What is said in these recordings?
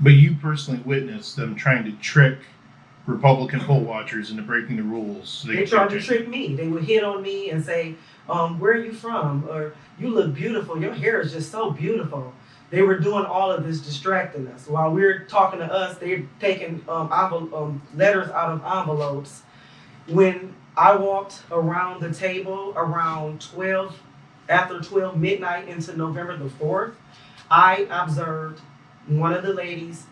But you personally witnessed them trying to trick Republican poll watchers into breaking the rules. So they tried to trick me. They would hit on me and say, where are you from? Or you look beautiful. Your hair is just so beautiful. They were doing all of this distracting us. While we're talking to us, they're taking letters out of envelopes. When I walked around the table around after 12 midnight into November the 4th, I observed one of the ladies.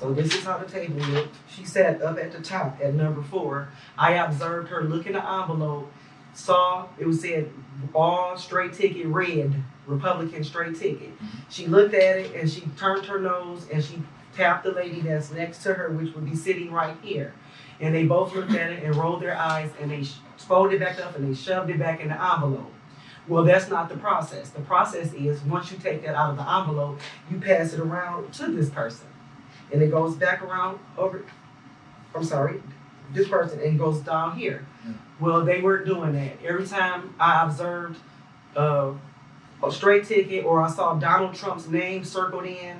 So this is how the table looked. She sat up at the top at number 4. I observed her look in the envelope, saw it was said all straight ticket red, Republican straight ticket. She looked at it and she turned her nose and she tapped the lady that's next to her, which would be sitting right here. And they both looked at it and rolled their eyes and they folded it back up and they shoved it back in the envelope. Well, that's not the process. The process is once you take that out of the envelope, you pass it around to this person. And it goes back around this person, and goes down here. Well, they weren't doing that. Every time I observed a straight ticket or I saw Donald Trump's name circled in,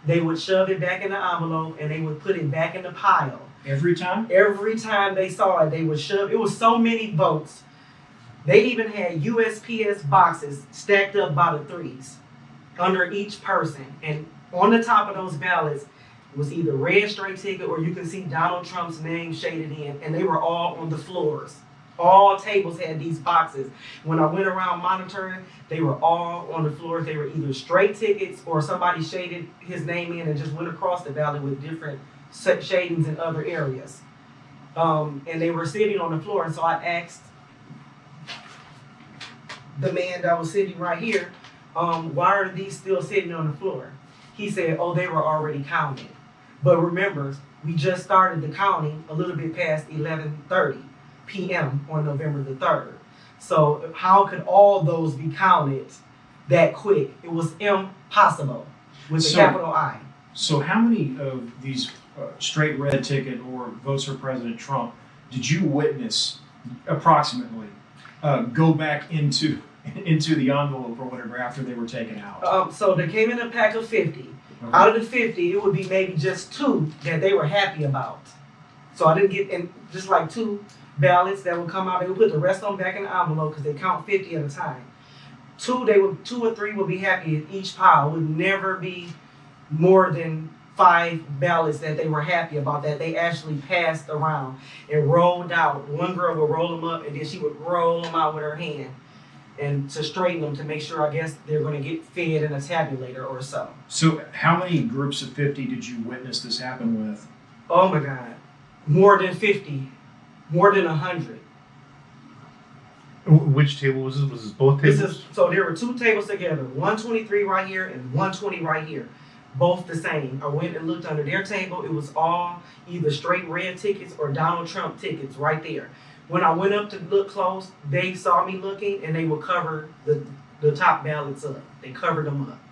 they would shove it back in the envelope and they would put it back in the pile. Every time? Every time they saw it, they would shove. It was so many votes. They even had USPS boxes stacked up by the threes under each person. And on the top of those ballots, was either red straight ticket or you can see Donald Trump's name shaded in, and they were all on the floors. All tables had these boxes. When I went around monitoring, they were all on the floors. They were either straight tickets or somebody shaded his name in and just went across the ballot with different shadings in other areas. And they were sitting on the floor, and so I asked the man that was sitting right here, why are these still sitting on the floor? He said, oh, they were already counted. But remember, we just started the counting a little bit past 11:30 p.m. on November the 3rd. So how could all those be counted that quick? It was impossible with a capital I. So how many of these straight red ticket or votes for President Trump did you witness approximately go back into the envelope or whatever after they were taken out? So they came in a pack of 50. Okay. Out of the 50, it would be maybe just 2 that they were happy about. So I didn't get in just like 2 ballots that would come out. They would put the rest of them back in the envelope because they count 50 at a time. 2 or 3 would be happy in each pile. It would never be more than 5 ballots that they were happy about that they actually passed around and rolled out. One girl would roll them up and then she would roll them out with her hand and to straighten them to make sure, I guess, they're going to get fed in a tabulator or so. So how many groups of 50 did you witness this happen with? Oh my God. More than 50. More than 100. Which table was this? Was this both tables? So there were 2 tables together. 123 right here and 120 right here. Both the same. I went and looked under their table. It was all either straight red tickets or Donald Trump tickets right there. When I went up to look close, they saw me looking and they would cover the top ballots up. They covered them up.